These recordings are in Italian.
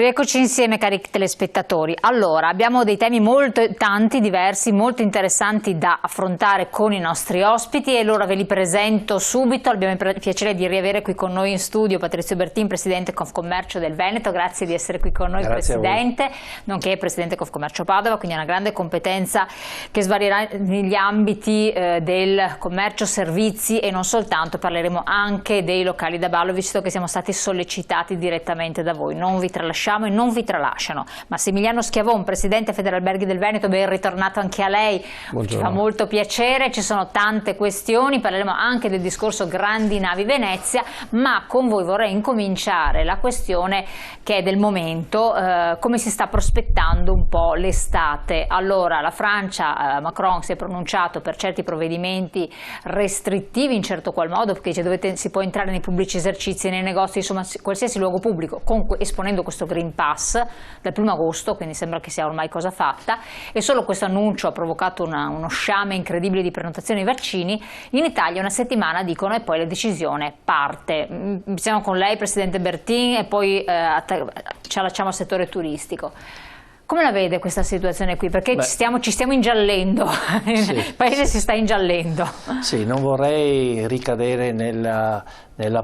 Rieccoci insieme, cari telespettatori. Allora, abbiamo dei temi tanti, diversi, molto interessanti da affrontare con i nostri ospiti e allora ve li presento subito. Abbiamo il piacere di riavere qui con noi in studio Patrizio Bertin, Presidente Confcommercio del Veneto. Grazie di essere qui con noi, Grazie Presidente, nonché Presidente Confcommercio Padova, quindi una grande competenza che svarierà negli ambiti del commercio, servizi e non soltanto. Parleremo anche dei locali da ballo, visto che siamo stati sollecitati direttamente da voi. Non vi tralasciamo e non vi tralasciano. Massimiliano Schiavon, Presidente Federalberghi del Veneto, ben ritornato anche a lei. Buongiorno. Ci fa molto piacere, ci sono tante questioni, parleremo anche del discorso Grandi Navi Venezia, ma con voi vorrei incominciare la questione che è del momento, come si sta prospettando un po' l'estate. Allora, la Francia, Macron si è pronunciato per certi provvedimenti restrittivi in certo qual modo, perché si può entrare nei pubblici esercizi, nei negozi, insomma qualsiasi luogo pubblico, esponendo questo Green Pass dal 1° agosto, quindi sembra che sia ormai cosa fatta, e solo questo annuncio ha provocato uno sciame incredibile di prenotazioni di vaccini. In Italia una settimana, dicono, e poi la decisione parte. Siamo con lei, Presidente Bertin, e poi ci allacciamo al settore turistico. Come la vede questa situazione qui? Perché ci stiamo ingiallendo, sì, il paese si sta ingiallendo. Sì, non vorrei ricadere nella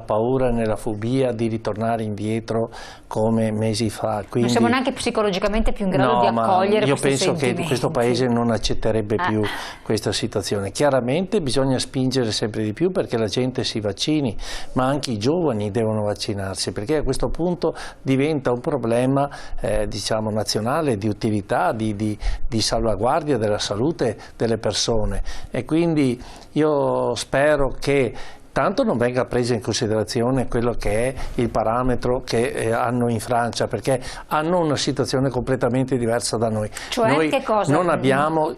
paura, nella fobia di ritornare indietro come mesi fa. Quindi, non siamo neanche psicologicamente più in grado di accogliere io penso che questo paese non accetterebbe più questa situazione. Chiaramente bisogna spingere sempre di più perché la gente si vaccini, ma anche i giovani devono vaccinarsi, perché a questo punto diventa un problema diciamo nazionale, di utilità, di salvaguardia della salute delle persone, e quindi io spero che tanto non venga preso in considerazione quello che è il parametro che hanno in Francia, perché hanno una situazione completamente diversa da noi. Cioè, noi che cosa? Non abbiamo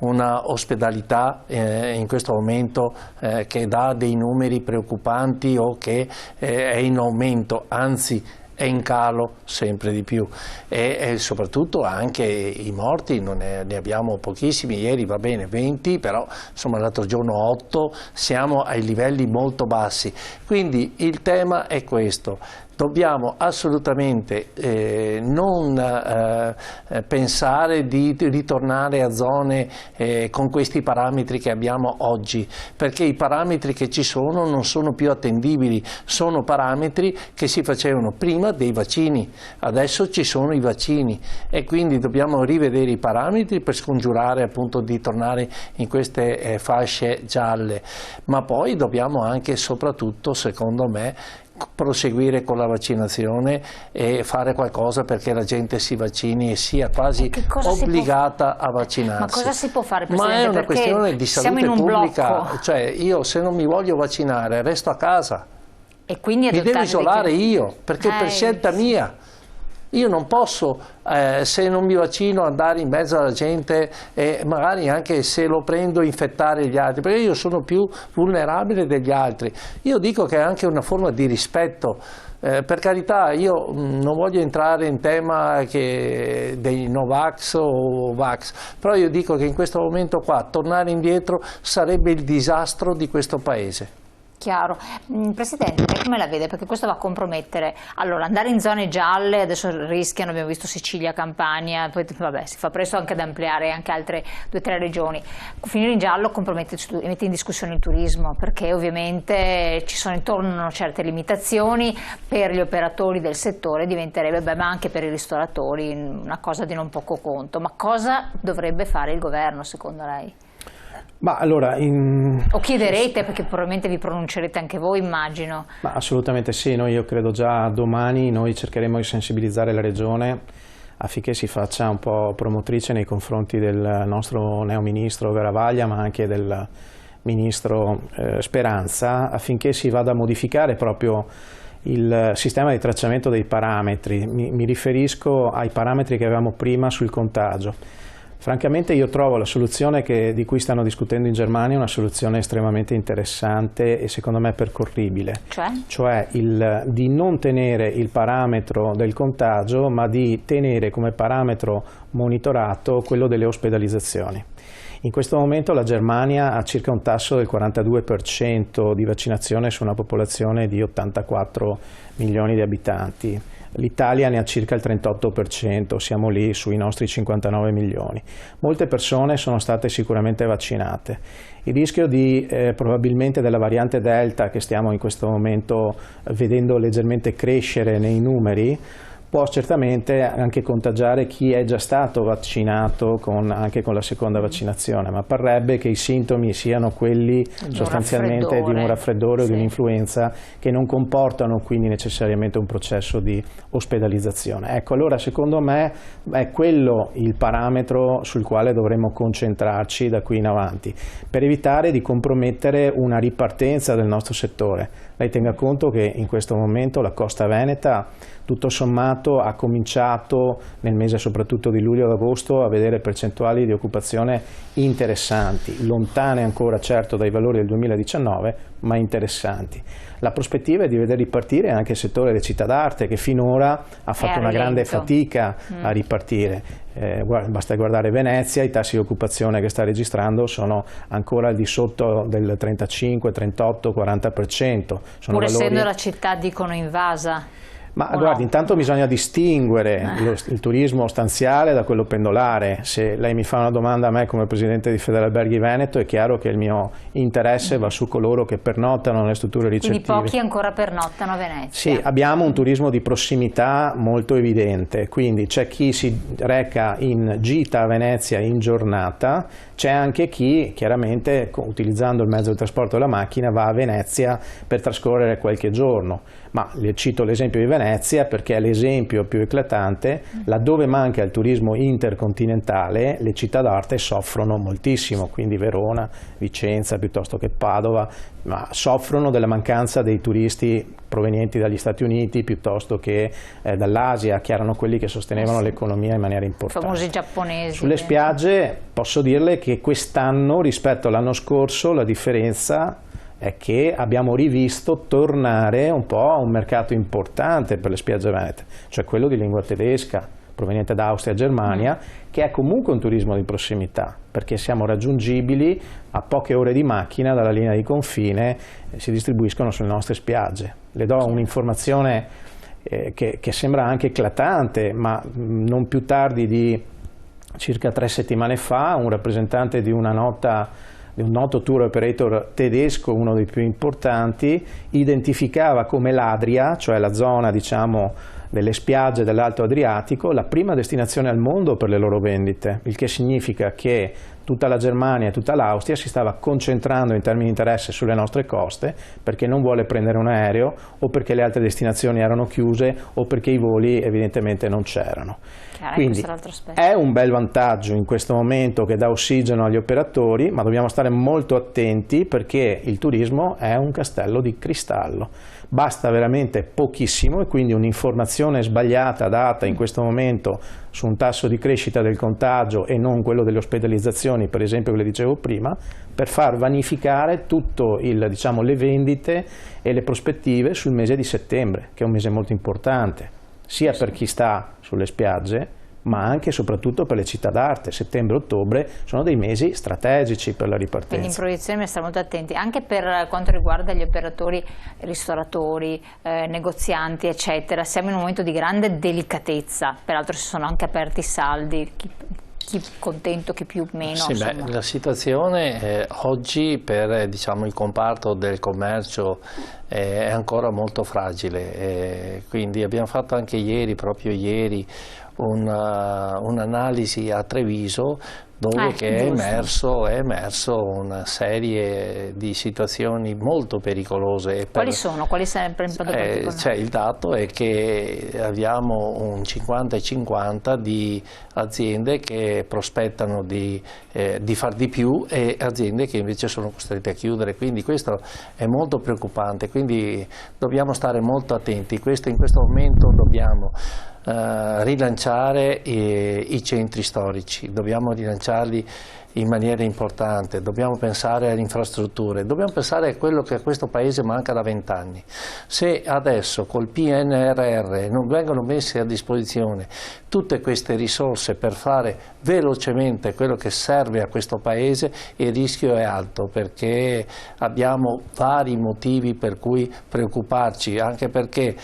una ospedalità in questo momento che dà dei numeri preoccupanti o che è in aumento, anzi è in calo sempre di più, e soprattutto anche i morti ne abbiamo pochissimi. Ieri va bene 20, però insomma l'altro giorno 8, siamo ai livelli molto bassi. Quindi il tema è questo: dobbiamo assolutamente non pensare di ritornare a zone con questi parametri che abbiamo oggi, perché i parametri che ci sono non sono più attendibili, sono parametri che si facevano prima dei vaccini, adesso ci sono i vaccini e quindi dobbiamo rivedere i parametri per scongiurare appunto di tornare in queste fasce gialle, ma poi dobbiamo anche e soprattutto, secondo me, proseguire con la vaccinazione e fare qualcosa perché la gente si vaccini e sia quasi obbligata a vaccinarsi. Ma cosa si può fare, Presidente? Ma è una questione di salute pubblica, cioè io se non mi voglio vaccinare resto a casa e quindi mi devo isolare io, perché per scelta mia. Io non posso, se non mi vaccino, andare in mezzo alla gente e magari anche se lo prendo infettare gli altri, perché io sono più vulnerabile degli altri. Io dico che è anche una forma di rispetto. Per carità, io non voglio entrare in tema dei Novax o Vax, però io dico che in questo momento qua tornare indietro sarebbe il disastro di questo Paese. Chiaro. Presidente, come la vede? Perché questo va a compromettere. Allora, andare in zone gialle, adesso rischiano, abbiamo visto Sicilia, Campania, poi vabbè, si fa presto anche ad ampliare anche altre 2 o 3 regioni. Finire in giallo compromette e mette in discussione il turismo, perché ovviamente ci sono intorno certe limitazioni per gli operatori del settore, diventerebbe, ma anche per i ristoratori, una cosa di non poco conto. Ma cosa dovrebbe fare il governo, secondo lei? Ma allora, o chiederete, perché probabilmente vi pronuncerete anche voi, immagino. Ma assolutamente sì, io credo già domani noi cercheremo di sensibilizzare la Regione affinché si faccia un po' promotrice nei confronti del nostro neoministro Garavaglia, ma anche del ministro Speranza, affinché si vada a modificare proprio il sistema di tracciamento dei parametri. Mi riferisco ai parametri che avevamo prima sul contagio. Francamente io trovo la soluzione di cui stanno discutendo in Germania una soluzione estremamente interessante e secondo me percorribile, cioè di non tenere il parametro del contagio ma di tenere come parametro monitorato quello delle ospedalizzazioni. In questo momento la Germania ha circa un tasso del 42% di vaccinazione su una popolazione di 84 milioni di abitanti. l'Italia ne ha circa il 38%, siamo lì sui nostri 59 milioni. Molte persone sono state sicuramente vaccinate. Il rischio probabilmente della variante Delta, che stiamo in questo momento vedendo leggermente crescere nei numeri, può certamente anche contagiare chi è già stato vaccinato anche con la seconda vaccinazione, ma parrebbe che i sintomi siano quelli sostanzialmente di un raffreddore o di un'influenza, che non comportano quindi necessariamente un processo di ospedalizzazione. Ecco, allora secondo me è quello il parametro sul quale dovremmo concentrarci da qui in avanti, per evitare di compromettere una ripartenza del nostro settore. Lei tenga conto che in questo momento la costa veneta tutto sommato ha cominciato nel mese soprattutto di luglio ad agosto a vedere percentuali di occupazione interessanti, lontane ancora certo dai valori del 2019, ma interessanti. La prospettiva è di vedere ripartire anche il settore delle città d'arte, che finora ha fatto una grande fatica a ripartire. Basta guardare Venezia, i tassi di occupazione che sta registrando sono ancora al di sotto del 35, 38, 40%. Pur essendo la città, dicono, invasa. Ma guardi, intanto bisogna distinguere il turismo stanziale da quello pendolare. Se lei mi fa una domanda a me come presidente di Federalberghi Veneto, è chiaro che il mio interesse va su coloro che pernottano nelle strutture ricettive. Quindi pochi ancora pernottano a Venezia. Sì, abbiamo un turismo di prossimità molto evidente, quindi c'è chi si reca in gita a Venezia in giornata, c'è anche chi chiaramente utilizzando il mezzo di trasporto della macchina va a Venezia per trascorrere qualche giorno. Ma le cito l'esempio di Venezia perché è l'esempio più eclatante. Laddove manca il turismo intercontinentale, le città d'arte soffrono moltissimo, quindi Verona, Vicenza piuttosto che Padova, ma soffrono della mancanza dei turisti provenienti dagli Stati Uniti piuttosto che dall'Asia, che erano quelli che sostenevano l'economia in maniera importante. I famosi giapponesi. Sulle spiagge posso dirle che quest'anno rispetto all'anno scorso la differenza è che abbiamo rivisto tornare un po' a un mercato importante per le spiagge venete, cioè quello di lingua tedesca, proveniente da Austria e Germania, che è comunque un turismo di prossimità, perché siamo raggiungibili a poche ore di macchina dalla linea di confine, si distribuiscono sulle nostre spiagge. Le do un'informazione che sembra anche eclatante, ma non più tardi di circa 3 settimane fa un rappresentante di un noto tour operator tedesco, uno dei più importanti, identificava come l'Adria, cioè la zona diciamo delle spiagge dell'Alto Adriatico, la prima destinazione al mondo per le loro vendite, il che significa che tutta la Germania e tutta l'Austria si stava concentrando in termini di interesse sulle nostre coste perché non vuole prendere un aereo o perché le altre destinazioni erano chiuse o perché i voli evidentemente non c'erano. Quindi è un bel vantaggio in questo momento che dà ossigeno agli operatori, ma dobbiamo stare molto attenti perché il turismo è un castello di cristallo. Basta veramente pochissimo e quindi un'informazione sbagliata data in questo momento su un tasso di crescita del contagio e non quello delle ospedalizzazioni, per esempio che le dicevo prima, per far vanificare tutto diciamo, le vendite e le prospettive sul mese di settembre, che è un mese molto importante, sia per chi sta sulle spiagge, ma anche e soprattutto per le città d'arte. Settembre e ottobre sono dei mesi strategici per la ripartenza. Quindi in proiezione bisogna stare molto attenti, anche per quanto riguarda gli operatori, ristoratori, negozianti, eccetera. Siamo in un momento di grande delicatezza, peraltro si sono anche aperti saldi, chi contento, chi più, meno. Sì, la situazione oggi per diciamo, il comparto del commercio è ancora molto fragile, quindi abbiamo fatto anche ieri, proprio ieri, un'analisi a Treviso dove è emerso una serie di situazioni molto pericolose. Quali sono? Quali sarebbero in particolare? Il dato è che abbiamo un 50-50 di aziende che prospettano di far di più e aziende che invece sono costrette a chiudere, quindi questo è molto preoccupante, quindi dobbiamo stare molto attenti. In questo momento dobbiamo rilanciare i centri storici, dobbiamo rilanciarli in maniera importante, dobbiamo pensare alle infrastrutture, dobbiamo pensare a quello che a questo Paese manca da 20 anni. Se adesso col PNRR non vengono messe a disposizione tutte queste risorse per fare velocemente quello che serve a questo Paese, il rischio è alto, perché abbiamo vari motivi per cui preoccuparci, anche perché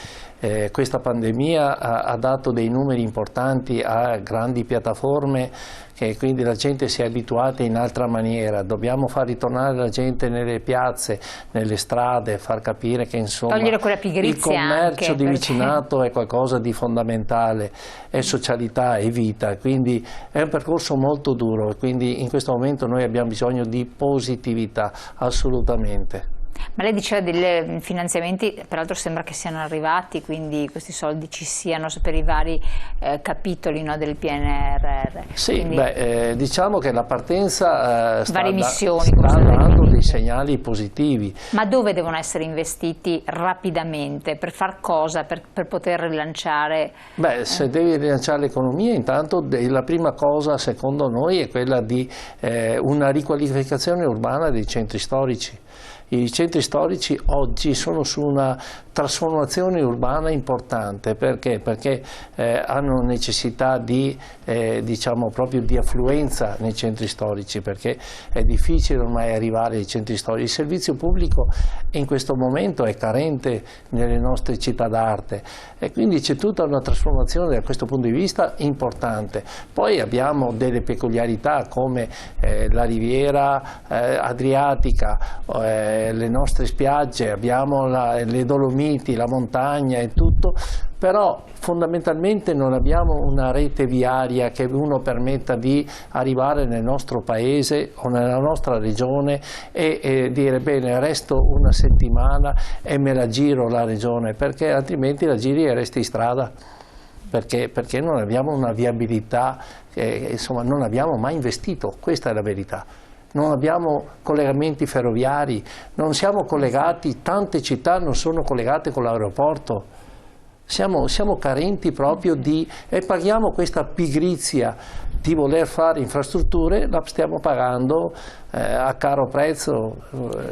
questa pandemia ha dato dei numeri importanti a grandi piattaforme, e quindi la gente si è abituata in altra maniera. Dobbiamo far ritornare la gente nelle piazze, nelle strade, far capire che insomma togliere quella pigrizia, il commercio anche, di vicinato è qualcosa di fondamentale, è socialità, è vita, quindi è un percorso molto duro e quindi in questo momento noi abbiamo bisogno di positività, assolutamente. Ma lei diceva dei finanziamenti, peraltro sembra che siano arrivati, quindi questi soldi ci siano per i vari capitoli, no, del PNRR. Sì, quindi, diciamo che la partenza sta dando dei segnali positivi. Ma dove devono essere investiti rapidamente? Per far cosa? Per poter rilanciare? Se devi rilanciare l'economia, intanto la prima cosa secondo noi è quella di una riqualificazione urbana dei centri storici. I centri storici oggi sono su una trasformazione urbana importante, perché hanno necessità di, diciamo proprio di affluenza nei centri storici, perché è difficile ormai arrivare ai centri storici. Il servizio pubblico in questo momento è carente nelle nostre città d'arte e quindi c'è tutta una trasformazione da questo punto di vista importante. Poi abbiamo delle peculiarità come la riviera adriatica, le nostre spiagge, abbiamo le Dolomiti, la montagna e tutto, però fondamentalmente non abbiamo una rete viaria che uno permetta di arrivare nel nostro paese o nella nostra regione e dire bene, resto una settimana e me la giro la regione, perché altrimenti la giri e resti in strada. Perché non abbiamo una viabilità, insomma non abbiamo mai investito, questa è la verità. Non abbiamo collegamenti ferroviari, non siamo collegati, tante città non sono collegate con l'aeroporto, siamo carenti proprio e paghiamo questa pigrizia di voler fare infrastrutture, la stiamo pagando a caro prezzo.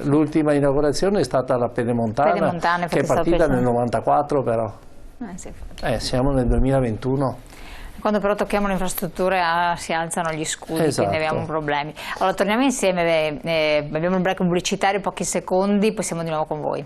L'ultima inaugurazione è stata la Pedemontana che è partita nel 94 però, siamo nel 2021. Quando però tocchiamo le infrastrutture si alzano gli scudi, esatto. Quindi abbiamo problemi. Allora torniamo insieme, abbiamo il break pubblicitario, pochi secondi, poi siamo di nuovo con voi.